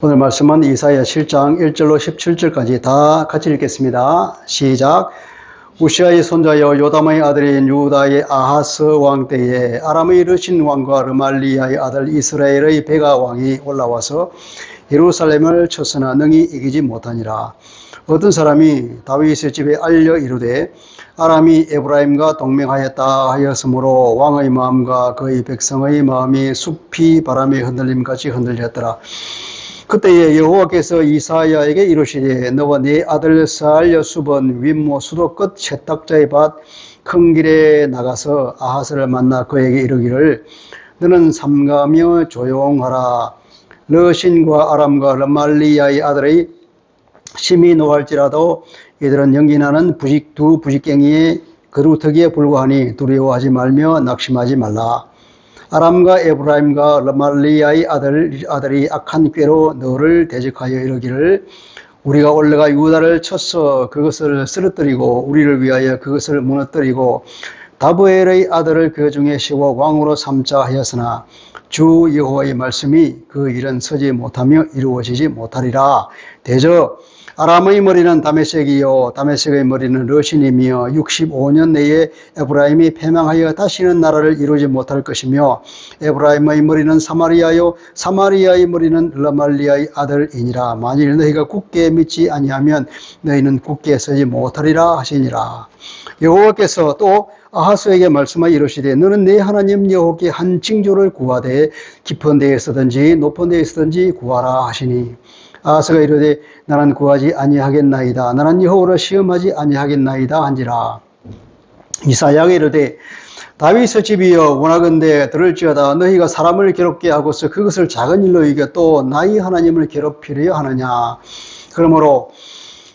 오늘 말씀은 이사야 7장 1절로 17절까지 다 같이 읽겠습니다. 시작. 우시아의 손자여 요담의 아들인 유다의 아하스 왕 때에 아람의 르신 왕과 르말리아의 아들 이스라엘의 베가 왕이 올라와서 예루살렘을 쳤으나 능히 이기지 못하니라. 어떤 사람이 다윗의 집에 알려 이르되 아람이 에브라임과 동맹하였다 하였으므로 왕의 마음과 그의 백성의 마음이 숲이 바람에 흔들림같이 흔들렸더라. 그때에 여호와께서 이사야에게 이르시되 너와 네 아들 스알랴숲은 윗모 수도 끝 세탁자의 밭 큰 길에 나가서 아하스를 만나 그에게 이르기를 너는 삼가며 조용하라. 르신과 아람과 르말리아의 아들의 심히 노할지라도 이들은 연기나는 두 부직갱이의 그루터기에 불과하니 두려워하지 말며 낙심하지 말라. 아람과 에브라임과 르말리아의 아들이 악한 꾀로 너를 대적하여 이르기를 우리가 올라가 유다를 쳐서 그것을 쓰러뜨리고 우리를 위하여 그것을 무너뜨리고 다브엘의 아들을 그 중에 세워 왕으로 삼자 하였으나 주 여호와의 말씀이 그 일은 서지 못하며 이루어지지 못하리라. 대저 아람의 머리는 다메섹이요 다메섹의 머리는 르신이며 65년 내에 에브라임이 패망하여 다시는 나라를 이루지 못할 것이며 에브라임의 머리는 사마리아요 사마리아의 머리는 르말리아의 아들이니라. 만일 너희가 굳게 믿지 아니하면 너희는 굳게 서지 못하리라 하시니라. 여호와께서 또 아하스에게 말씀하여 이르시되 너는 내 하나님 여호와께 한 징조를 구하되 깊은 데에서든지 높은 데에서든지 구하라 하시니 아하스가 이르되 나는 구하지 아니하겠나이다. 나는 여호와를 시험하지 아니하겠나이다 한지라. 이사야가 이르되 다윗의 집이여 원하건대 들을지어다. 너희가 사람을 괴롭게 하고서 그것을 작은 일로 이겨 또 나의 하나님을 괴롭히려 하느냐. 그러므로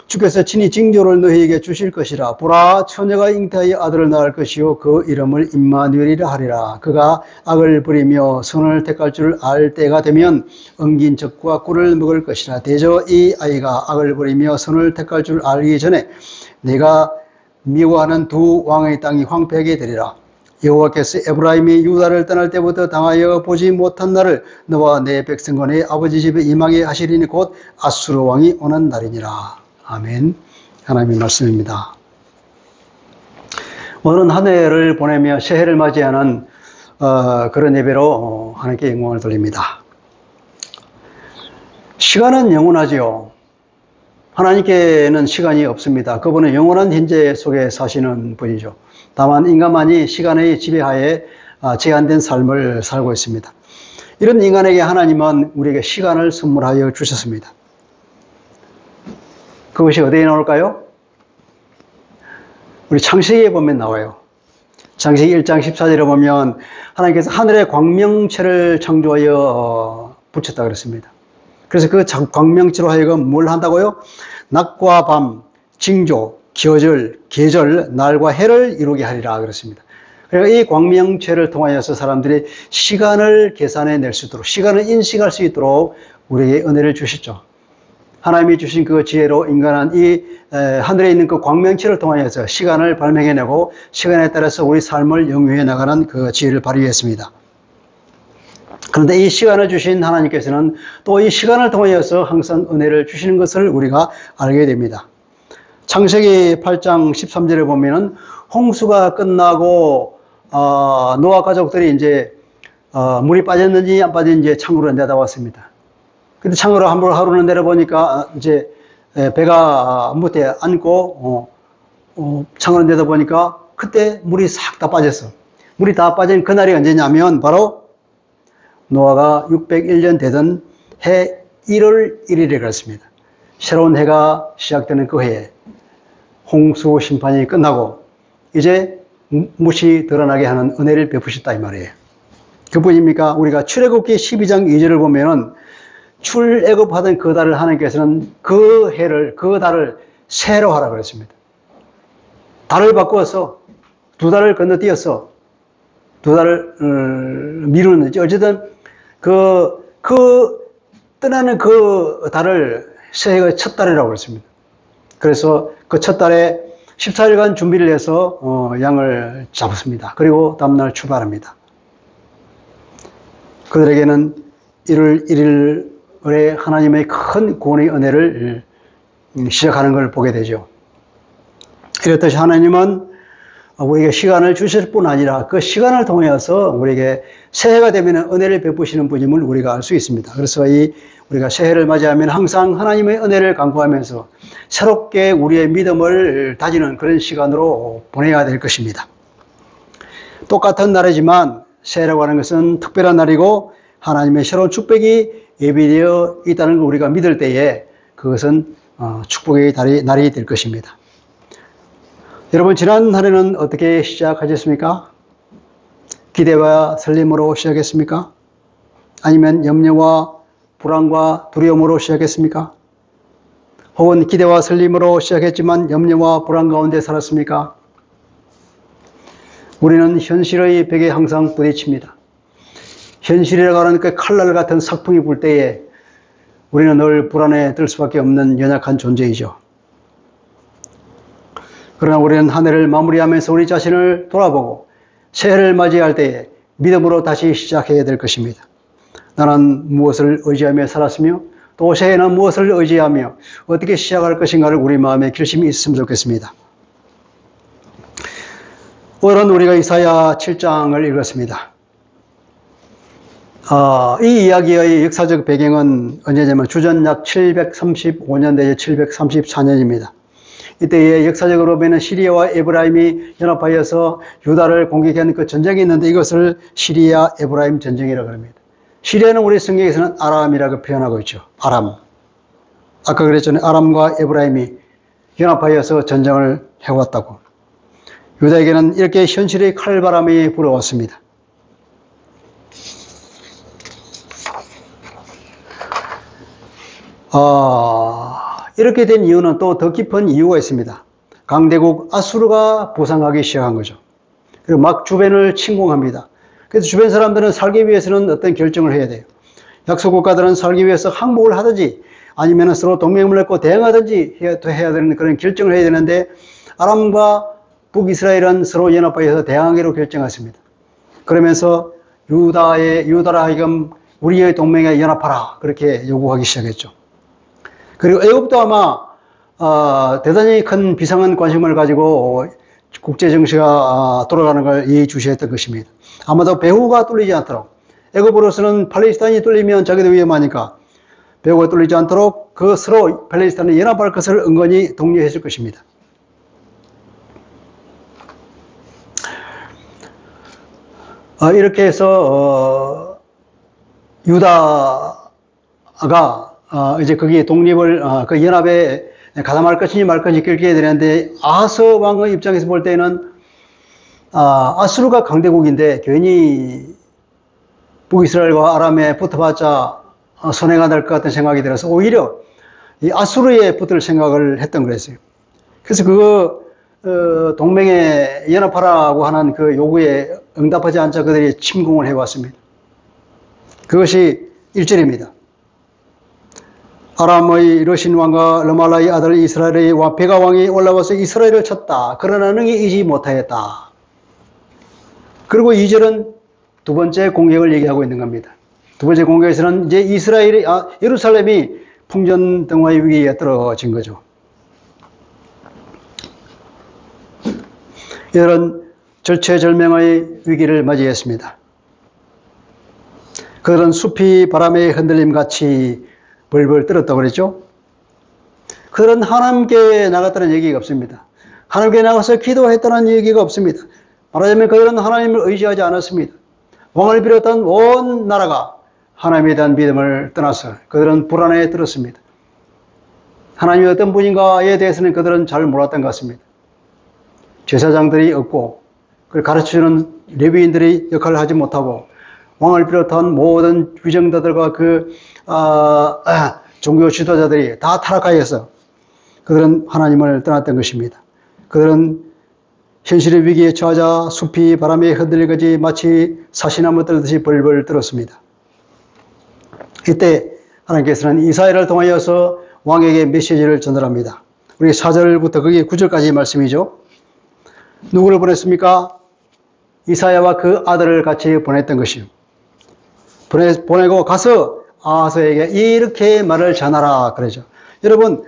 주께서 친히 징조를 너희에게 주실 것이라. 보라 처녀가 잉태하여 아들을 낳을 것이요 그 이름을 임마누엘이라 하리라. 그가 악을 부리며 선을 택할 줄 알 때가 되면 엉긴 젖과 꿀을 먹을 것이라. 대저 이 아이가 악을 부리며 선을 택할 줄 알기 전에 내가 미워하는 두 왕의 땅이 황폐하게 되리라. 여호와께서 에브라임이 유다를 떠날 때부터 당하여 보지 못한 날을 너와 내 백성과 내 아버지 집에 임하게 하시리니 곧 아수르 왕이 오는 날이니라. 아멘. 하나님의 말씀입니다. 오늘은 한 해를 보내며 새해를 맞이하는 그런 예배로 하나님께 영광을 돌립니다. 시간은 영원하지요. 하나님께는 시간이 없습니다. 그분은 영원한 현재 속에 사시는 분이죠. 다만 인간만이 시간의 지배하에 제한된 삶을 살고 있습니다. 이런 인간에게 하나님은 우리에게 시간을 선물하여 주셨습니다. 그것이 어디에 나올까요? 우리 창세기에 보면 나와요. 창세기 1장 14절에 보면 하나님께서 하늘의 광명체를 창조하여 붙였다 그랬습니다. 그래서 그 광명체로 하여금 뭘 한다고요? 낮과 밤, 징조, 계절, 날과 해를 이루게 하리라 그랬습니다. 그러니까 이 광명체를 통하여서 사람들이 시간을 계산해 낼 수 있도록, 시간을 인식할 수 있도록 우리에게 은혜를 주셨죠. 하나님이 주신 그 지혜로 인간은 이 하늘에 있는 그 광명체를 통하여서 시간을 발명해내고 시간에 따라서 우리 삶을 영위해 나가는 그 지혜를 발휘했습니다. 그런데 이 시간을 주신 하나님께서는 또 이 시간을 통하여서 항상 은혜를 주시는 것을 우리가 알게 됩니다. 창세기 8장 13절에 보면은 홍수가 끝나고 노아 가족들이 이제 물이 빠졌는지 안 빠졌는지 창으로 내다봤습니다. 근데 창으로 하루는 내려보니까 이제 배가 못에 앉고 창으로 내다보니까 그때 물이 싹 다 빠졌어. 물이 다 빠진 그날이 언제냐면 바로 노아가 601년 되던 해 1월 1일에 그랬습니다. 새로운 해가 시작되는 그 해에 홍수 심판이 끝나고 이제 무시 드러나게 하는 은혜를 베푸셨다 이 말이에요. 그뿐입니까? 우리가 출애굽기 12장 2절을 보면은 출애굽하던 그 달을 하나님께서는 그 해를, 그 달을 새로 하라 그랬습니다. 달을 바꾸어서 두 달을 건너뛰어서 두 달을 미루는지 어쨌든 떠나는 그 달을 새해의 첫 달이라고 그랬습니다. 그래서 그 첫 달에 14일간 준비를 해서 양을 잡았습니다. 그리고 다음날 출발합니다. 그들에게는 1월 1일 하나님의 큰 구원의 은혜를 시작하는 걸 보게 되죠. 이렇듯이 하나님은 우리에게 시간을 주실 뿐 아니라 그 시간을 통해서 우리에게 새해가 되면 은혜를 베푸시는 분임을 우리가 알 수 있습니다. 그래서 우리가 새해를 맞이하면 항상 하나님의 은혜를 간구하면서 새롭게 우리의 믿음을 다지는 그런 시간으로 보내야 될 것입니다. 똑같은 날이지만 새해라고 하는 것은 특별한 날이고 하나님의 새로운 축복이 예비되어 있다는 걸 우리가 믿을 때에 그것은 축복의 날이 될 것입니다. 여러분, 지난 한 해는 어떻게 시작하셨습니까? 기대와 설렘으로 시작했습니까? 아니면 염려와 불안과 두려움으로 시작했습니까? 혹은 기대와 설렘으로 시작했지만 염려와 불안 가운데 살았습니까? 우리는 현실의 벽에 항상 부딪힙니다. 현실이라고 하는 그 칼날 같은 sak풍이 불 때에 우리는 늘 불안에 들 수밖에 없는 연약한 존재이죠. 그러나 우리는 한 해를 마무리하면서 우리 자신을 돌아보고 새해를 맞이할 때에 믿음으로 다시 시작해야 될 것입니다. 나는 무엇을 의지하며 살았으며 또 새해는 무엇을 의지하며 어떻게 시작할 것인가를 우리 마음에 결심이 있으면 좋겠습니다. 오늘은 우리가 이사야 7장을 읽었습니다. 이 이야기의 역사적 배경은 언제냐면 주전 약 735년대에 734년입니다. 이때에 역사적으로 보면 시리아와 에브라임이 연합하여서 유다를 공격한 그 전쟁이 있는데 이것을 시리아 에브라임 전쟁이라고 합니다. 시리아는 우리 성경에서는 아람이라고 표현하고 있죠. 아람. 아까 그랬잖아요. 아람과 에브라임이 연합하여서 전쟁을 해왔다고. 유다에게는 이렇게 현실의 칼바람이 불어왔습니다. 이렇게 된 이유는 또 더 깊은 이유가 있습니다. 강대국 아수르가 부상하기 시작한 거죠. 그리고 막 주변을 침공합니다. 그래서 주변 사람들은 살기 위해서는 어떤 결정을 해야 돼요. 약소 국가들은 살기 위해서 항복을 하든지 아니면 서로 동맹을 맺고 대응하든지 해야 되는 그런 결정을 해야 되는데 아람과 북이스라엘은 서로 연합하여서 대항하기로 결정했습니다. 그러면서 유다라 하여금 우리의 동맹에 연합하라 그렇게 요구하기 시작했죠. 그리고 애국도 아마 대단히 큰 비상한 관심을 가지고 국제 정치가 돌아가는 걸 예의주시했던 것입니다. 아마도 배후가 뚫리지 않도록 애국으로서는 팔레스타인이 뚫리면 자기도 위험하니까 배후가 뚫리지 않도록 그 서로 팔레스타인이 연합할 것을 은근히 독려했을 것입니다. 이렇게 해서 유다가 이제 거기에 독립을 그 연합에 가담할 것인지 말 것인지 결정해야 되는데 아하스 왕의 입장에서 볼 때는 아수르가 강대국인데 괜히 북이스라엘과 아람에 붙어봤자 손해가 날 것 같은 생각이 들어서 오히려 이 아수르에 붙을 생각을 했던 거였어요. 그래서 동맹에 연합하라고 하는 그 요구에 응답하지 않자 그들이 침공을 해왔습니다. 그것이 1절입니다. 아람의 러신 왕과 르말라의 아들 이스라엘의 베가 왕이 올라와서 이스라엘을 쳤다. 그러나 능히 이기지 못하였다. 그리고 2절은 두 번째 공격을 얘기하고 있는 겁니다. 두 번째 공격에서는 이제 예루살렘이 풍전등화의 위기에 떨어진 거죠. 이런 절체절명의 위기를 맞이했습니다. 그들은 숲이 바람에 흔들림같이 벌벌 떨었다고 그랬죠. 그들은 하나님께 나갔다는 얘기가 없습니다. 하나님께 나가서 기도했다는 얘기가 없습니다. 말하자면 그들은 하나님을 의지하지 않았습니다. 왕을 비롯한 온 나라가 하나님에 대한 믿음을 떠나서 그들은 불안에 들었습니다. 하나님이 어떤 분인가에 대해서는 그들은 잘 몰랐던 것 같습니다. 제사장들이 없고 그걸 가르쳐주는 레위인들이 역할을 하지 못하고 왕을 비롯한 모든 위정자들과 종교 지도자들이 다 타락하여서 그들은 하나님을 떠났던 것입니다. 그들은 현실의 위기에 처하자 숲이 바람에 흔들리듯이 마치 사시나무 떨듯이 벌벌 떨었습니다. 이때 하나님께서는 이사야를 통하여서 왕에게 메시지를 전달합니다. 우리 4절부터 그게 9절까지의 말씀이죠. 누구를 보냈습니까? 이사야와 그 아들을 같이 보냈던 것이요. 보내고 가서 아하스에게 이렇게 말을 전하라 그러죠. 여러분,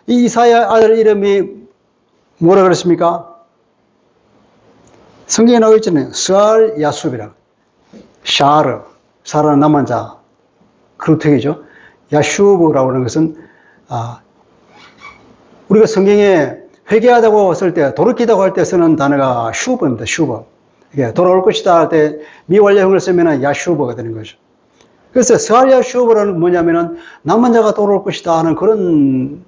이 이사야 아들 이름이 뭐라 그랬습니까? 성경에 나와 있잖아요. 스알 야숲이라고. 샤르, 사라는 남한 자, 그루텍이죠. 야슈브라고 하는 것은, 우리가 성경에 회개하다고 쓸 때, 돌이키다고 할 때 쓰는 단어가 슈브입니다. 슈브. 이게 돌아올 것이다 할 때 미완료형을 쓰면 야슈브가 되는 거죠. 그래서 스알 야슈브라는 뭐냐면은 남한 자가 돌아올 것이다 하는 그런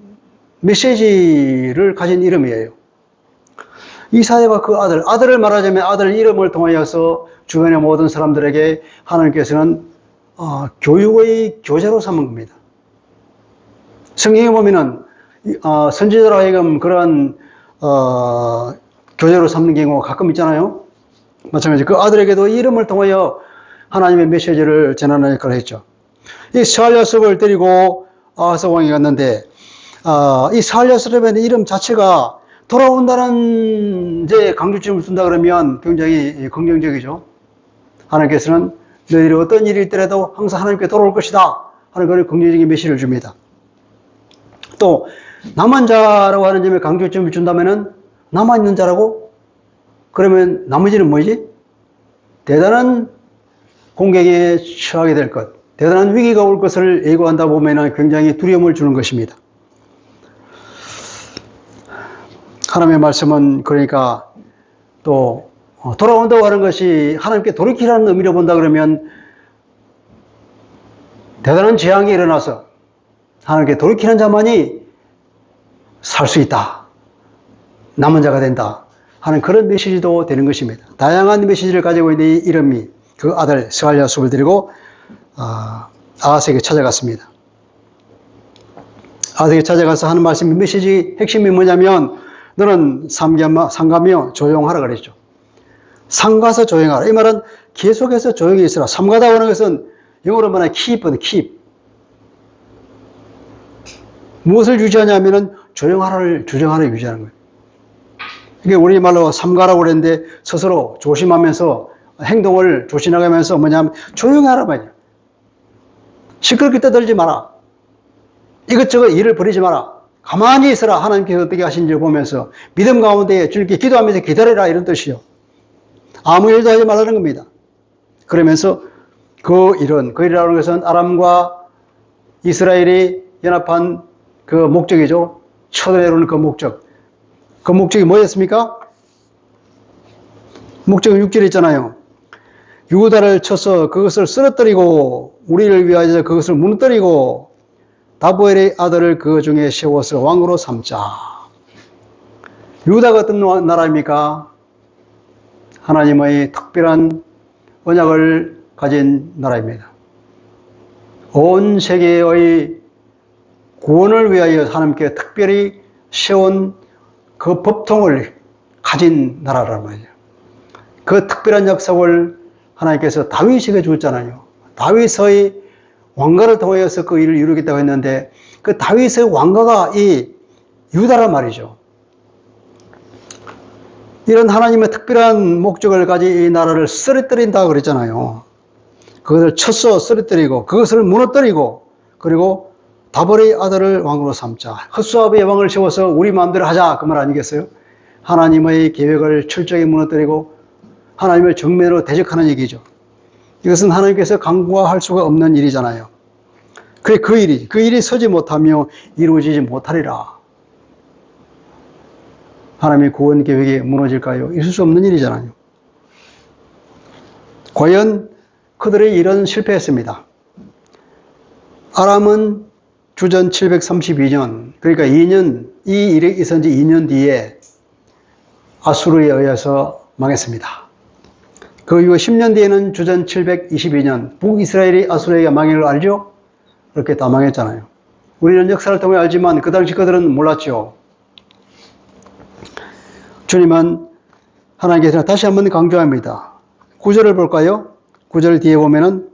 메시지를 가진 이름이에요. 이사야가 그 아들을 말하자면 아들 이름을 통하여서 주변의 모든 사람들에게 하나님께서는 교육의 교재로 삼은 겁니다. 성경에 보면은 선지자로 하여금 그러한 교재로 삼는 경우가 가끔 있잖아요. 마찬가지 그 아들에게도 이름을 통하여 하나님의 메시지를 전하는 역할을 했죠. 이 스알야습을 데리고 아하스 왕이 갔는데 이 스알야습의 이름 자체가 돌아온다는 이제 강조점을 둔다 그러면 굉장히 긍정적이죠. 하나님께서는 너희들이 어떤 일이 있더라도 항상 하나님께 돌아올 것이다 하는 그런 긍정적인 메시지를 줍니다. 또 남한 자라고 하는 점에 강조점을 준다면은 남아있는 자라고? 그러면 나머지는 뭐지? 대단한 공격에 처하게 될 것, 대단한 위기가 올 것을 예고한다 보면은 굉장히 두려움을 주는 것입니다. 하나님의 말씀은 그러니까 또 돌아온다고 하는 것이 하나님께 돌이키라는 의미로 본다 그러면 대단한 재앙이 일어나서 하나님께 돌이키는 자만이 살 수 있다. 남은 자가 된다. 하는 그런 메시지도 되는 것입니다. 다양한 메시지를 가지고 있는 이 이름이 그 아들 스알야숲을 데리고 아하스에게 찾아갔습니다. 아하스에게 찾아가서 하는 말씀, 메시지 핵심이 뭐냐면 너는 삼가며 조용하라 그랬죠. 삼가서 조용하라. 이 말은 계속해서 조용히 있으라. 삼가다고 하는 것은 영어로 말하면 keep. 무엇을 유지하냐면은 조용하라를 유지하는 거예요. 이게 우리말로 삼가라고 그랬는데 스스로 조심하면서 행동을 조심하면서 뭐냐면 조용히 하라 말이야. 시끄럽게 떠들지 마라. 이것저것 일을 벌이지 마라. 가만히 있어라. 하나님께서 어떻게 하신지 보면서 믿음 가운데 주님께 기도하면서 기다려라 이런 뜻이요. 아무 일도 하지 말라는 겁니다. 그러면서 그 일이라고 하는 것은 아람과 이스라엘이 연합한 그 목적이죠. 쳐내려오는 그 목적. 그 목적이 뭐였습니까? 목적은 6절에 있잖아요. 유다를 쳐서 그것을 쓰러뜨리고 우리를 위하여 그것을 무너뜨리고 다보엘의 아들을 그 중에 세워서 왕으로 삼자. 유다가 어떤 나라입니까? 하나님의 특별한 언약을 가진 나라입니다. 온 세계의 구원을 위하여 하나님께 특별히 세운 그 법통을 가진 나라란 말이에요. 그 특별한 약속을 하나님께서 다윗에게 줬잖아요. 다윗의 왕가를 통하여서 그 일을 이루겠다고 했는데 그 다윗의 왕가가 이 유다란 말이죠. 이런 하나님의 특별한 목적을 가진 이 나라를 쓰러뜨린다고 그랬잖아요. 그것을 쳐서 쓰러뜨리고 그것을 무너뜨리고 그리고 다볼의 아들을 왕으로 삼자. 헛수아비의 왕을 세워서 우리 마음대로 하자 그 말 아니겠어요? 하나님의 계획을 철저히 무너뜨리고 하나님을 정면으로 대적하는 얘기죠. 이것은 하나님께서 강구할 수가 없는 일이잖아요. 그 일이 서지 못하며 이루어지지 못하리라. 하나님의 구원 계획이 무너질까요? 있을 수 없는 일이잖아요. 과연 그들의 일은 실패했습니다. 아람은 주전 732년, 그러니까 이 일이 있은 지 2년 뒤에 아수르에 의해서 망했습니다. 그 이후 10년 뒤에는 주전 722년 북이스라엘이 아수르에게 망한 걸 알죠? 그렇게 다 망했잖아요. 우리는 역사를 통해 알지만 그 당시 그들은 몰랐죠. 주님은 하나님께서 다시 한번 강조합니다. 9절을 볼까요? 9절 뒤에 보면은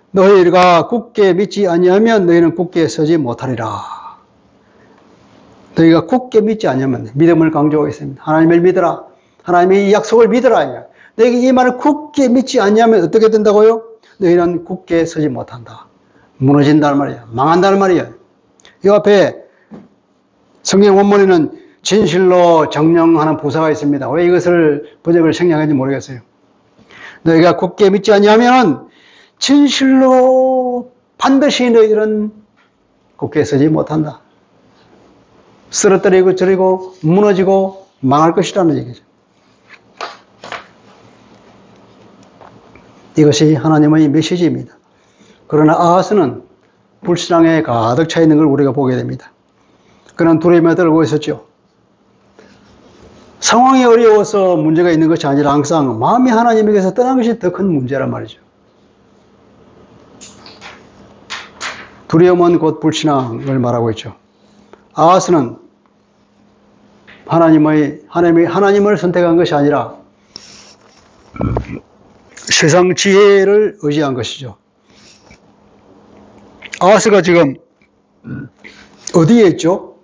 너희가 굳게 믿지 아니하면 너희는 굳게 서지 못하리라. 너희가 굳게 믿지 아니하면 믿음을 강조하고 있습니다. 하나님을 믿어라. 하나님의 이 약속을 믿어라. 너희가 이 말을 굳게 믿지 아니하면 어떻게 된다고요? 너희는 굳게 서지 못한다. 무너진다는 말이야. 망한다는 말이야. 이 앞에 성경 원문에는 진실로 정령하는 부사가 있습니다. 왜 이것을 번역을 생략했는지 모르겠어요. 너희가 굳게 믿지 아니하면 진실로 반드시 너희들은 굳게 서지 못한다. 쓰러뜨리고 저리고 무너지고 망할 것이라는 얘기죠. 이것이 하나님의 메시지입니다. 그러나 아하스는 불신앙에 가득 차 있는 걸 우리가 보게 됩니다. 그는 두려움에 떨고 있었죠. 상황이 어려워서 문제가 있는 것이 아니라 항상 마음이 하나님에게서 떠난 것이 더 큰 문제란 말이죠. 두려움은 곧 불신앙을 말하고 있죠. 아하스는 하나님을 선택한 것이 아니라 세상 지혜를 의지한 것이죠. 아하스가 지금 어디에 있죠?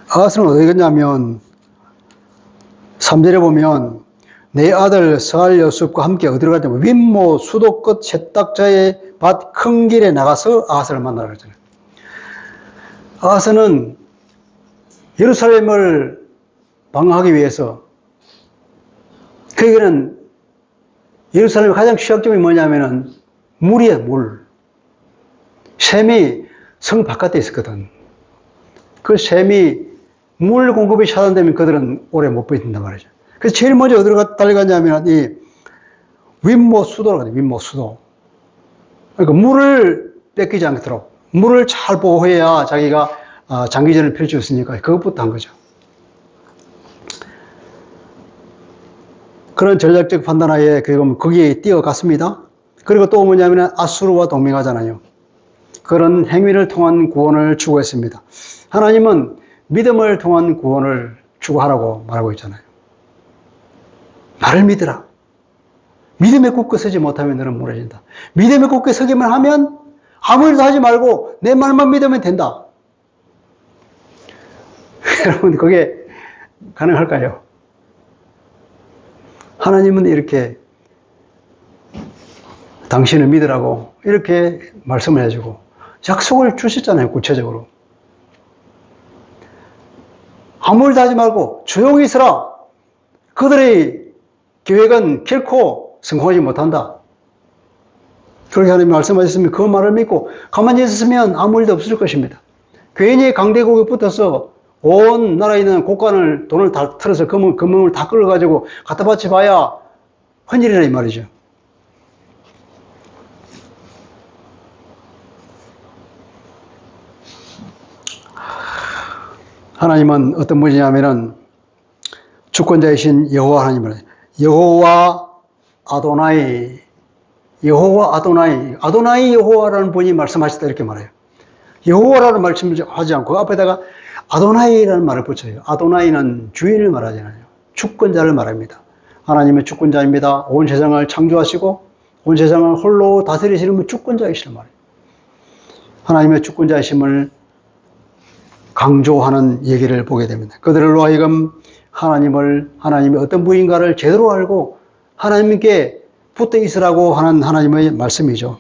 아하스는 어디 있냐면 3절에 보면 내 아들 스알 여숲과 함께 어디로 갔냐면 윗모 수도 끝 세탁자의 밭 큰 길에 나가서 아하스를 만나라 그랬잖아요. 아하스는 예루살렘을 방어하기 위해서, 그에게는 예루살렘의 가장 취약점이 뭐냐면은 물이에요, 물. 샘이 성 바깥에 있었거든. 그 샘이 물 공급이 차단되면 그들은 오래 못 버틴단 말이죠. 그래서 제일 먼저 어디로 달려갔냐면 이 윗모 수도라고 해요, 윗모 수도. 그러니까 물을 뺏기지 않도록, 물을 잘 보호해야 자기가 장기전을 펼칠 수 있으니까 그것부터 한 거죠. 그런 전략적 판단하에 거기에 뛰어갔습니다. 그리고 또 뭐냐면 아수르와 동맹하잖아요. 그런 행위를 통한 구원을 추구했습니다. 하나님은 믿음을 통한 구원을 추구하라고 말하고 있잖아요. 나를 믿으라. 믿음에 굳게 서지 못하면 너는 무너진다. 믿음에 굳게 서기만 하면 아무 일도 하지 말고 내 말만 믿으면 된다. 여러분, 그게 가능할까요? 하나님은 이렇게 당신을 믿으라고 이렇게 말씀을 해주고 약속을 주셨잖아요, 구체적으로. 아무 일도 하지 말고 조용히 있으라. 그들의 계획은 결코 성공하지 못한다. 그렇게 하나님이 말씀하셨으면 그 말을 믿고 가만히 있었으면 아무 일도 없을 것입니다. 괜히 강대국에 붙어서 온 나라에 있는 곳간을 돈을 다 틀어서 금을 다 끌어가지고 갖다 바쳐 봐야 헌일이라 이 말이죠. 하나님은 어떤 분이냐면은 주권자이신 여호와 하나님을, 여호와 아도나이 여호와라는 분이 말씀하셨다 이렇게 말해요. 여호와라는 말씀을 하지 않고 앞에다가 아도나이라는 말을 붙여요. 아도나이는 주인을 말하잖아요. 주권자를 말합니다. 하나님의 주권자입니다. 온 세상을 창조하시고 온 세상을 홀로 다스리시는 주권자이시란 말이에요. 하나님의 주권자이심을 강조하는 얘기를 보게 됩니다. 그들로 하여금 하나님이 어떤 분인가를 제대로 알고 하나님께 붙어 있으라고 하는 하나님의 말씀이죠.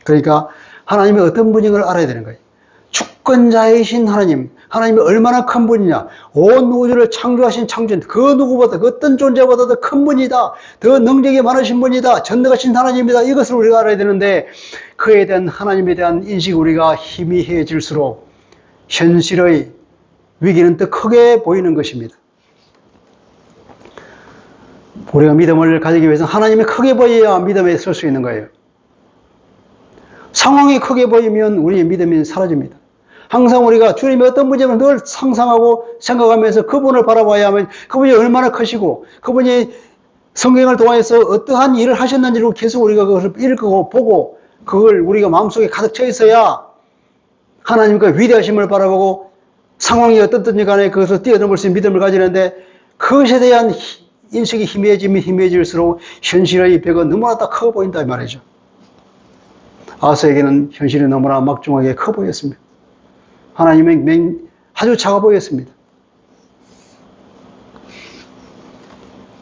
그러니까 하나님이 어떤 분인 걸 알아야 되는 거예요. 주권자이신 하나님이 얼마나 큰 분이냐. 온 우주를 창조하신 창조주, 그 누구보다, 그 어떤 존재보다 더 큰 분이다. 더 능력이 많으신 분이다. 전능하신 하나님이다. 이것을 우리가 알아야 되는데 그에 대한 하나님에 대한 인식이 우리가 희미해질수록 현실의 위기는 더 크게 보이는 것입니다. 우리가 믿음을 가지기 위해서는 하나님이 크게 보여야 믿음에 설 수 있는 거예요. 상황이 크게 보이면 우리의 믿음이 사라집니다. 항상 우리가 주님의 어떤 문제를 늘 상상하고 생각하면서 그분을 바라봐야 하면 그분이 얼마나 크시고 그분이 성경을 통해서 어떠한 일을 하셨는지를 계속 우리가 그것을 읽고 보고 그걸 우리가 마음속에 가득 차 있어야 하나님과 위대하심을 바라보고 상황이 어떻든지 간에 그것을 뛰어넘을 수 있는 믿음을 가지는데 그것에 대한 인식이 희미해지면 희미해질수록 현실의 벽은 너무나 다 커 보인다 이 말이죠. 아하스에게는 현실이 너무나 막중하게 커 보였습니다. 하나님의 아주 작아 보였습니다.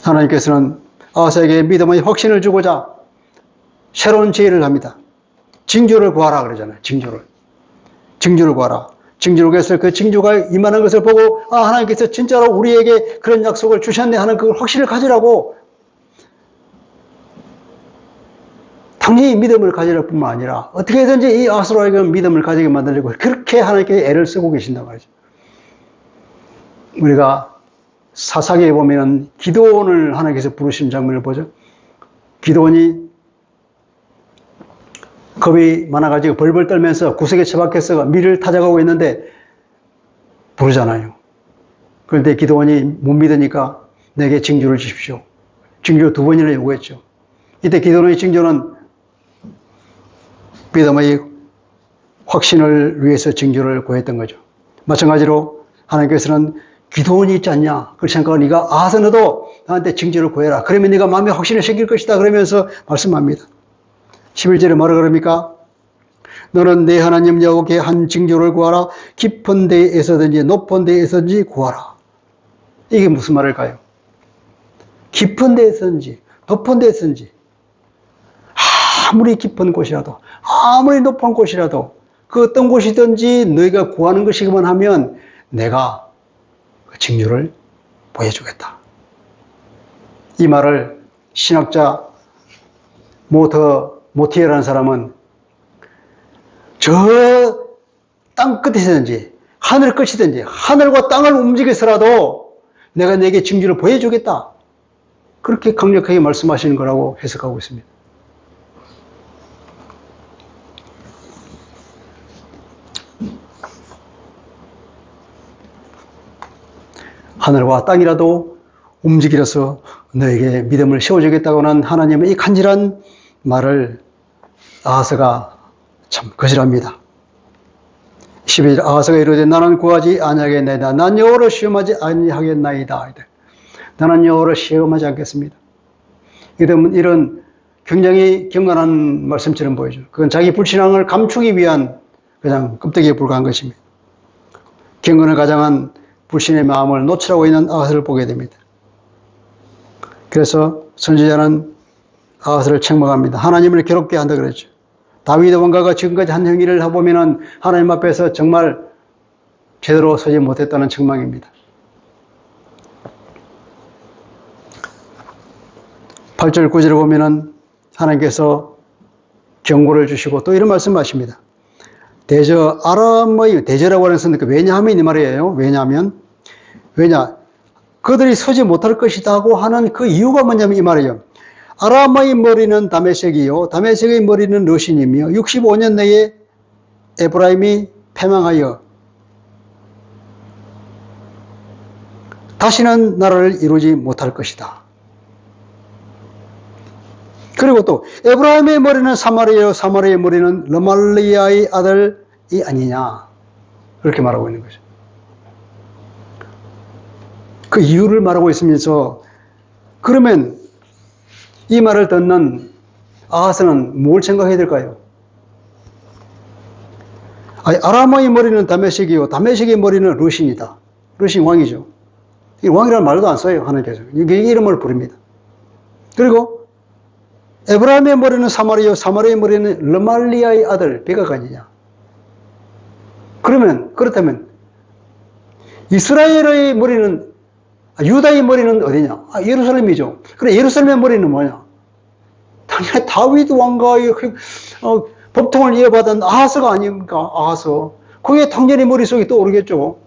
하나님께서는 아하스에게 믿음의 확신을 주고자 새로운 제의를 합니다. 징조를 구하라 그러잖아요. 징조를 구하라. 징조를 구해서 그 징조가 임하는 것을 보고 하나님께서 진짜로 우리에게 그런 약속을 주셨네 하는 그 확신을 가지라고, 당연히 믿음을 가지를 뿐만 아니라 어떻게든지 이 아하스로 믿음을 가지게 만들려고 그렇게 하나님께 애를 쓰고 계신단 말이죠. 우리가 사사기에 보면 기드온을 하나님께서 부르신 장면을 보죠. 기드온이 겁이 많아가지고 벌벌 떨면서 구석에 처박혀서 밀을 타작하고 있는데 부르잖아요. 그런데 기드온이 못 믿으니까 내게 징조를 주십시오. 징조 2번이나 요구했죠. 이때 기드온의 징조는 믿음의 확신을 위해서 징조를 구했던 거죠. 마찬가지로 하나님께서는 기드온이 있지 않냐? 그렇지 않고 네가 아하스 너도 나한테 징조를 구해라. 그러면 네가 마음에 확신을 생길 것이다. 그러면서 말씀합니다. 11절에 뭐라 그럽니까? 너는 내 하나님 여호와께 한 징조를 구하라. 깊은 데에서든지 높은 데에서든지 구하라. 이게 무슨 말일까요? 깊은 데에서든지 높은 데에서든지, 아무리 깊은 곳이라도 아무리 높은 곳이라도 그 어떤 곳이든지 너희가 구하는 것이기만 하면 내가 그 징조를 보여주겠다. 이 말을 신학자 모티에라는 사람은 저 땅 끝이든지 하늘 끝이든지 하늘과 땅을 움직여서라도 내가 내게 징조를 보여주겠다. 그렇게 강력하게 말씀하시는 거라고 해석하고 있습니다. 하늘과 땅이라도 움직이려서 너에게 믿음을 세워주겠다고 하는 하나님의 이 간절한 말을 아하스가 참 거절합니다. 12절 아하스가 이르되 나는 구하지 아니하겠나이다. 난 여호와를 시험하지 아니하겠나이다. 나는 여호와를 시험하지 않겠습니다. 이런 굉장히 경건한 말씀처럼 보이죠. 그건 자기 불신앙을 감추기 위한 그냥 껍데기에 불과한 것입니다. 경건을 가장한 불신의 마음을 노출하고 있는 아하스를 보게 됩니다. 그래서 선지자는 아하스를 책망합니다. 하나님을 괴롭게 한다 그랬죠. 다윗 왕가가 지금까지 한 행위를 해보면 하나님 앞에서 정말 제대로 서지 못했다는 책망입니다. 8절 9절을 보면 하나님께서 경고를 주시고 또 이런 말씀하십니다. 대저라고 하는 것은 왜냐하면 이 말이에요. 왜냐 그들이 서지 못할 것이다고 하는 그 이유가 뭐냐면 이 말이에요. 아람의 머리는 다메섹이요 다메섹의 머리는 르신이며 65년 내에 에브라임이 패망하여 다시는 나라를 이루지 못할 것이다. 그리고 또 에브라임의 머리는 사마리아요 사마리아의 머리는 르말리아의 아들이 아니냐, 그렇게 말하고 있는 거죠. 그 이유를 말하고 있으면서 그러면 이 말을 듣는 아하스는 뭘 생각해야 될까요? 아람의 머리는 다메섹이요 다메섹의 머리는 르신이다. 르신 왕이죠. 왕이라는 말도 안 써요. 하나님께서 이게 이름을 부릅니다. 그리고 에브라임의 머리는 사마리아요 사마리아의 머리는 르말리아의 아들 베가가 아니냐. 그렇다면 이스라엘의 머리는 유다의 머리는 어디냐? 예루살렘이죠. 그래 예루살렘의 머리는 뭐냐? 당연히 다윗 왕가의 법통을 이어받은 아하스가 아닙니까? 아하스. 그게 당연히 머릿속에 떠오르겠죠.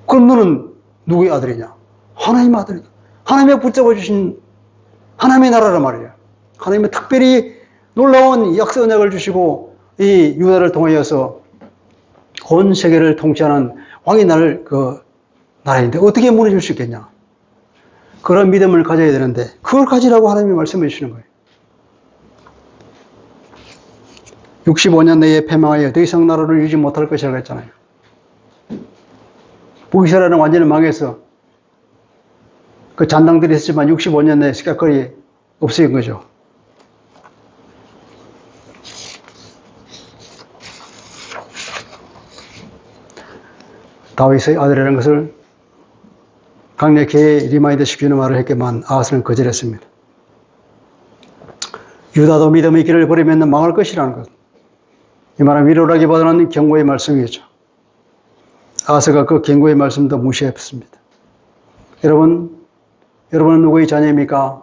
그럼 너는 누구의 아들이냐? 하나님의 아들이다. 하나님의 붙잡아 주신 하나님의 나라란 말이에요. 하나님의 특별히 놀라운 약속 언약을 주시고 이 유다를 통하여서 온 세계를 통치하는 왕이 나를 나라인데 어떻게 무너질 수 있겠냐? 그런 믿음을 가져야 되는데 그걸 가지라고 하나님이 말씀해 주시는 거예요. 65년 내에 패망하여 더 이상 나라를 유지 못할 것이라고 했잖아요. 북이스라엘은 완전히 망해서 그 잔당들이 있었지만 65년 내에 시각거리 없어진 거죠. 다윗의 아들이라는 것을 강력히 리마인드 시키는 말을 했기만 아하스는 거절했습니다. 유다도 믿음의 길을 버리면 망할 것이라는 것. 이 말은 위로라기보다는 경고의 말씀이죠. 아하스가 그 경고의 말씀도 무시했습니다. 여러분은 누구의 자녀입니까?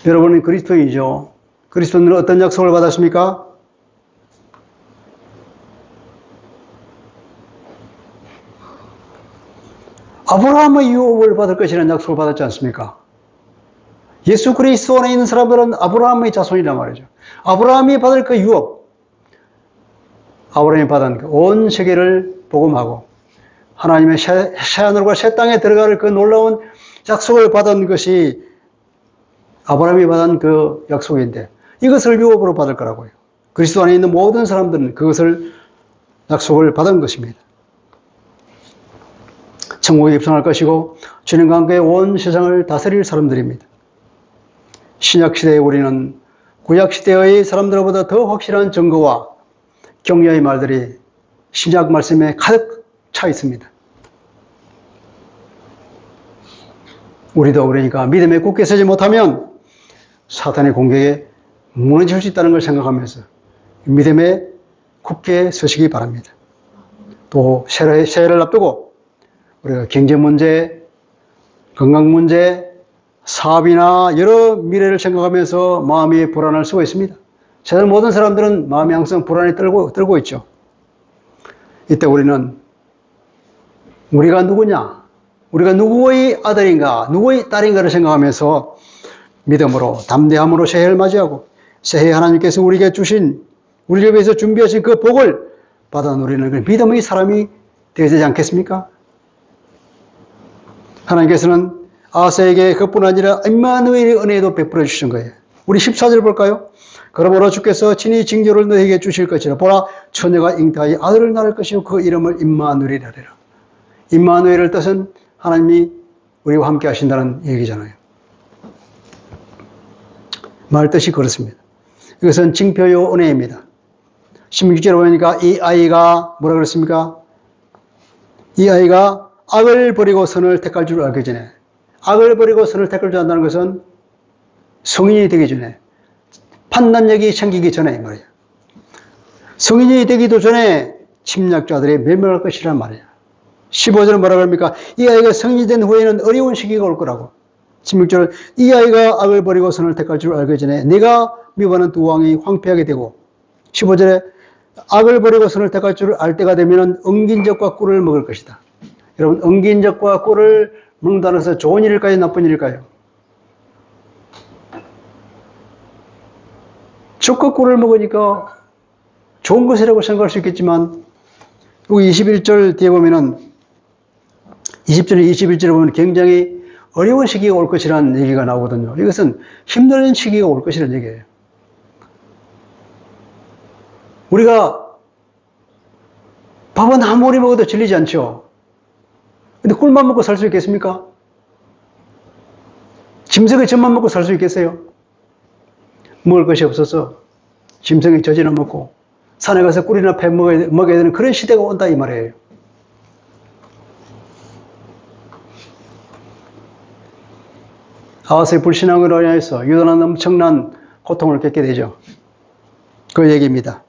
여러분은 그리스도이죠. 그리스도는 어떤 약속을 받았습니까? 아브라함의 유업을 받을 것이라는 약속을 받았지 않습니까? 예수 그리스도 안에 있는 사람들은 아브라함의 자손이란 말이죠. 아브라함이 받을 그 유업, 아브라함이 받은 그 온 세계를 복음하고 하나님의 새하늘과 새 땅에 들어갈 그 놀라운 약속을 받은 것이 아브라함이 받은 그 약속인데 이것을 유업으로 받을 거라고요. 그리스도 안에 있는 모든 사람들은 그것을 약속을 받은 것입니다. 천국에 입성할 것이고 주님과 함께 온 세상을 다스릴 사람들입니다. 신약시대에 우리는 구약시대의 사람들보다 더 확실한 증거와 격려의 말들이 신약 말씀에 가득 차 있습니다. 우리도 그러니까 믿음에 굳게 서지 못하면 사탄의 공격에 무너질 수 있다는 걸 생각하면서 믿음에 굳게 서시기 바랍니다. 또 새해를 앞두고 우리가 경제 문제, 건강 문제, 사업이나 여러 미래를 생각하면서 마음이 불안할 수가 있습니다. 세상 모든 사람들은 마음이 항상 불안에 떨고 있죠. 이때 우리는 우리가 누구냐? 우리가 누구의 아들인가? 누구의 딸인가를 생각하면서 믿음으로 담대함으로 새해를 맞이하고 새해 하나님께서 우리에게 주신 우리를 위해서 준비하신 그 복을 받아 누리는 그 믿음의 사람이 되어야 되지 않겠습니까? 하나님께서는 아하스에게 그뿐 아니라 임마누엘의 은혜도 베풀어 주신 거예요. 우리 14절 볼까요? 그러므로 주께서 친히 징조를 너에게 주실 것이라. 보라, 처녀가 잉태하여 아들을 낳을 것이요 그 이름을 임마누엘이라 하리라. 임마누엘의 뜻은 하나님이 우리와 함께 하신다는 얘기잖아요. 말 뜻이 그렇습니다. 이것은 징표요 은혜입니다. 16절에 보니까 이 아이가 뭐라 그랬습니까? 이 아이가 악을 버리고 선을 택할 줄 알기 전에, 악을 버리고 선을 택할 줄 안다는 것은 성인이 되기 전에, 판단력이 생기기 전에 말이에요. 성인이 되기도 전에 침략자들이 멸망할 것이란 말이에요. 15절은 뭐라고 합니까? 이 아이가 성인이 된 후에는 어려운 시기가 올 거라고. 16절은 이 아이가 악을 버리고 선을 택할 줄 알기 전에 내가 미워하는 두 왕이 황폐하게 되고, 15절에 악을 버리고 선을 택할 줄 알 때가 되면 엉긴적과 꿀을 먹을 것이다. 여러분, 엉긴적과 꿀을 먹는다는 것은 좋은 일일까요? 나쁜 일일까요? 적과 꿀을 먹으니까 좋은 것이라고 생각할 수 있겠지만, 여기 21절 뒤에 보면은 20절, 21절에 보면 굉장히 어려운 시기가 올 것이라는 얘기가 나오거든요. 이것은 힘든 시기가 올 것이라는 얘기예요. 우리가 밥은 아무리 먹어도 질리지 않죠. 근데 꿀만 먹고 살 수 있겠습니까? 짐승의 젖만 먹고 살 수 있겠어요? 먹을 것이 없어서 짐승의 젖이나 먹고 산에 가서 꿀이나 패 먹어야 되는 그런 시대가 온다 이 말이에요. 아하스의 불신앙으로 인해서 유다는 엄청난 고통을 겪게 되죠. 그 얘기입니다.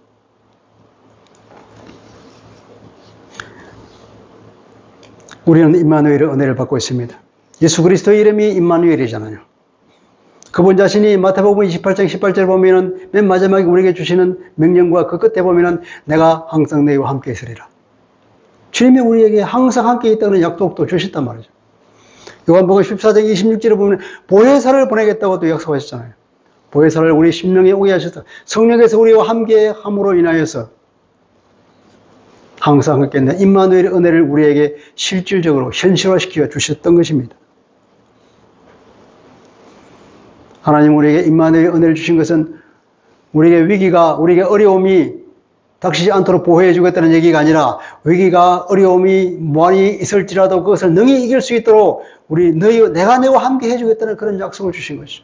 우리는 임마누엘의 은혜를 받고 있습니다. 예수 그리스도의 이름이 임마누엘이잖아요. 그분 자신이 마태복음 28장 18절 보면은 맨 마지막에 우리에게 주시는 명령과 그 끝에 보면은 내가 항상 너희와 함께 있으리라. 주님이 우리에게 항상 함께 있다는 약속도 주셨단 말이죠. 요한복음 14장 26절에 보면 보혜사를 보내겠다고 또 약속하셨잖아요. 보혜사를 우리 심령에 오게 하셨다. 성령께서 우리와 함께 함으로 인하여서 항상 함께 있는 임마누엘의 은혜를 우리에게 실질적으로 현실화시켜 주셨던 것입니다. 하나님 우리에게 임마누엘의 은혜를 주신 것은 우리에게 위기가, 우리에게 어려움이 닥치지 않도록 보호해 주겠다는 얘기가 아니라 위기가, 어려움이 많이 있을지라도 그것을 능히 이길 수 있도록 내가 너와 함께 해주겠다는 그런 약속을 주신 것이죠.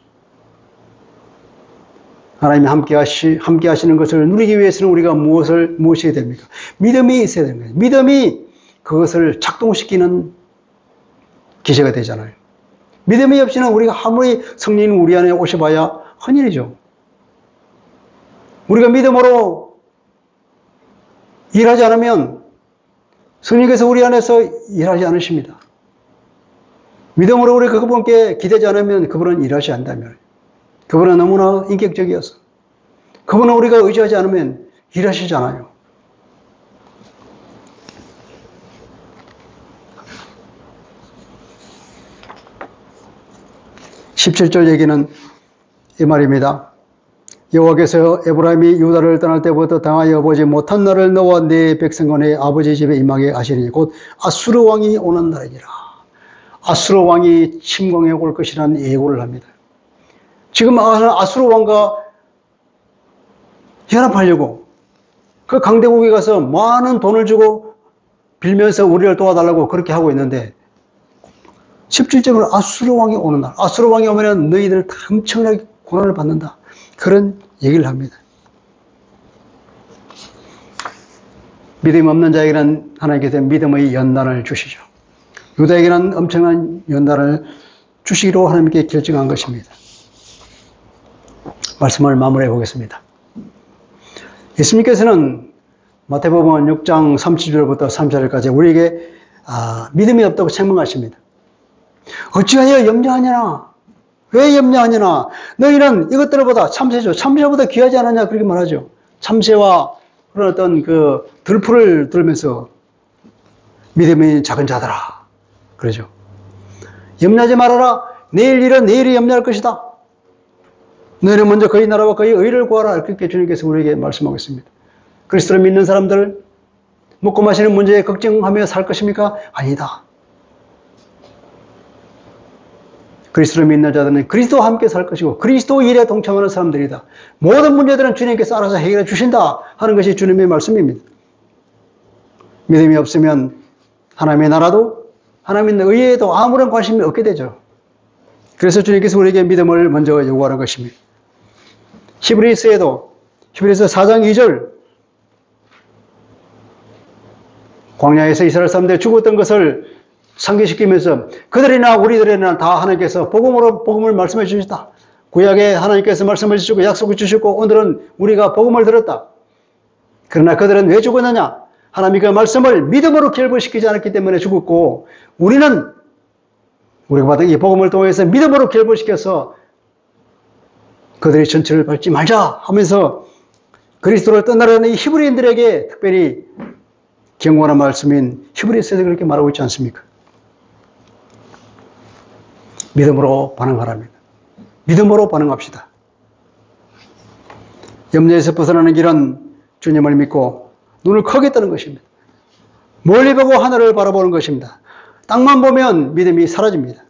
하나님이 함께 하시는 것을 누리기 위해서는 우리가 무엇이 해야 됩니까? 믿음이 있어야 되는 거예요. 믿음이 그것을 작동시키는 기제가 되잖아요. 믿음이 없이는 우리가 아무리 성령이 우리 안에 오셔봐야 헛일이죠. 우리가 믿음으로 일하지 않으면 성령께서 우리 안에서 일하지 않으십니다. 믿음으로 우리 그분께 기대지 않으면 그분은 일하지 않는다면, 그분은 너무나 인격적이어서 그분은 우리가 의지하지 않으면 일하시지 않아요. (17절) 얘기는 이 말입니다. 여호와께서 에브라임이 유다를 떠날 때부터 당하여 보지 못한 날을 너와 네 백성과 네 아버지 집에 임하게 하시리니 곧 아수르 왕이 오는 날이니라. 아수르 왕이 침공해 올 것이라는 예고를 합니다. 지금 아수르 왕과 연합하려고 그 강대국에 가서 많은 돈을 주고 빌면서 우리를 도와달라고 그렇게 하고 있는데 17절은 아수르 왕이 오는 날, 아수르 왕이 오면 너희들 다 엄청나게 고난을 받는다. 그런 얘기를 합니다. 믿음 없는 자에게는 하나님께서 믿음의 연단을 주시죠. 유다에게는 엄청난 연단을 주시기로 하나님께 결정한 것입니다. 말씀을 마무리해 보겠습니다. 예수님께서는 마태복음 6장 30절부터 30절까지 우리에게 믿음이 없다고 책망하십니다. 어찌하여 염려하냐나? 왜 염려하냐나? 너희는 이것들보다 참새보다 귀하지 않느냐? 그렇게 말하죠. 참새와 그런 어떤 그 들풀을 들으면서 믿음이 작은 자들아. 그러죠. 염려하지 말아라. 내일 일은 내일이 염려할 것이다. 너희는 먼저 그의 나라와 그의 의를 구하라. 그렇게 주님께서 우리에게 말씀하고 있습니다. 그리스도를 믿는 사람들 먹고 마시는 문제에 걱정하며 살 것입니까? 아니다. 그리스도를 믿는 자들은 그리스도와 함께 살 것이고 그리스도 일에 동참하는 사람들이다. 모든 문제들은 주님께서 알아서 해결해 주신다 하는 것이 주님의 말씀입니다. 믿음이 없으면 하나님의 나라도 하나님의 의에도 아무런 관심이 없게 되죠. 그래서 주님께서 우리에게 믿음을 먼저 요구하는 것입니다. 히브리서에도 히브리서 4장 2절 광야에서 이스라엘 사람들이 죽었던 것을 상기시키면서 그들이나 우리들이나 다 하나님께서 복음을 말씀해 주셨다. 구약에 하나님께서 말씀해 주시고 약속해 주셨고 오늘은 우리가 복음을 들었다. 그러나 그들은 왜 죽었느냐? 하나님이 그 말씀을 믿음으로 결부시키지 않았기 때문에 죽었고 우리는 우리가 받은 이 복음을 통해서 믿음으로 결부시켜서 그들의 전체를 밟지 말자 하면서 그리스도를 떠나려는 이 히브리인들에게 특별히 경고하는 말씀인 히브리서에서 그렇게 말하고 있지 않습니까? 믿음으로 반응하랍니다. 믿음으로 반응합시다. 염려에서 벗어나는 길은 주님을 믿고 눈을 크게 뜨는 것입니다. 멀리 보고 하늘을 바라보는 것입니다. 땅만 보면 믿음이 사라집니다.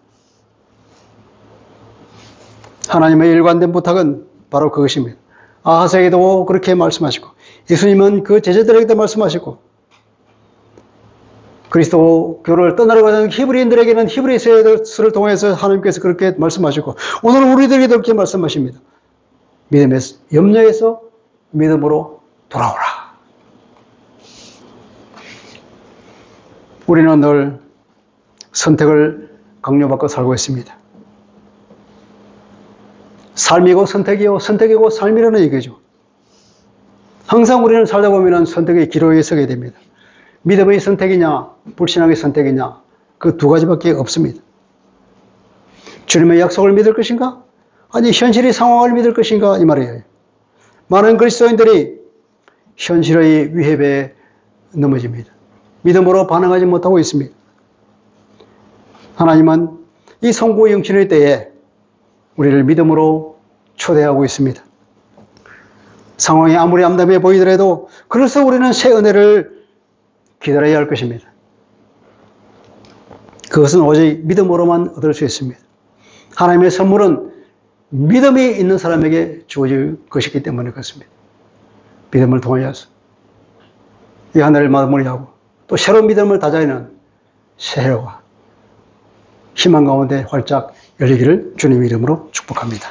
하나님의 일관된 부탁은 바로 그것입니다. 아하스에게도 그렇게 말씀하시고 예수님은 그 제자들에게도 말씀하시고 그리스도교를 떠나려고 하는 히브리인들에게는 히브리서를 통해서 하나님께서 그렇게 말씀하시고 오늘 우리들에게도 그렇게 말씀하십니다. 믿음에서 염려에서 믿음으로 돌아오라. 우리는 늘 선택을 강요받고 살고 있습니다. 삶이고 선택이요 선택이고 삶이라는 얘기죠. 항상 우리는 살다 보면 선택의 기로에 서게 됩니다. 믿음의 선택이냐 불신앙의 선택이냐 그 두 가지밖에 없습니다. 주님의 약속을 믿을 것인가? 아니 현실의 상황을 믿을 것인가? 이 말이에요. 많은 그리스도인들이 현실의 위협에 넘어집니다. 믿음으로 반응하지 못하고 있습니다. 하나님은 이 성부 영신의 때에 우리를 믿음으로 초대하고 있습니다. 상황이 아무리 암담해 보이더라도 그래서 우리는 새 은혜를 기다려야 할 것입니다. 그것은 오직 믿음으로만 얻을 수 있습니다. 하나님의 선물은 믿음이 있는 사람에게 주어질 것이기 때문에 그렇습니다. 믿음을 통하여서 이 하늘을 마무리하고 또 새로운 믿음을 다져내는 새해와 희망 가운데 활짝 열리기를 주님의 이름으로 축복합니다.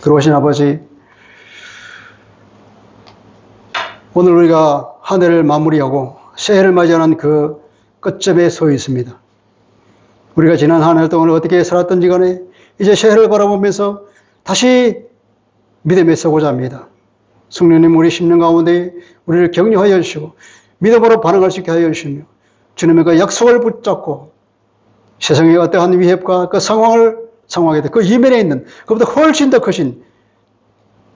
그러신 아버지, 오늘 우리가 한 해를 마무리하고 새해를 맞이하는 그 끝점에 서 있습니다. 우리가 지난 한 해 동안 어떻게 살았던지 간에 이제 새해를 바라보면서 다시 믿음에 서고자 합니다. 성령님 우리 심령 가운데 우리를 격려하여 주시고 믿음으로 반응할 수 있게 하여 주시며 주님의 그 약속을 붙잡고 세상의 어떠한 위협과 그 상황에도 그 이면에 있는 그보다 훨씬 더 크신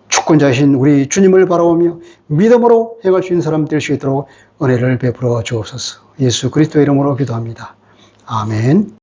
주권자이신 우리 주님을 바라보며 믿음으로 행할 수 있는 사람 될 수 있도록 은혜를 베풀어 주옵소서. 예수 그리스도의 이름으로 기도합니다. 아멘.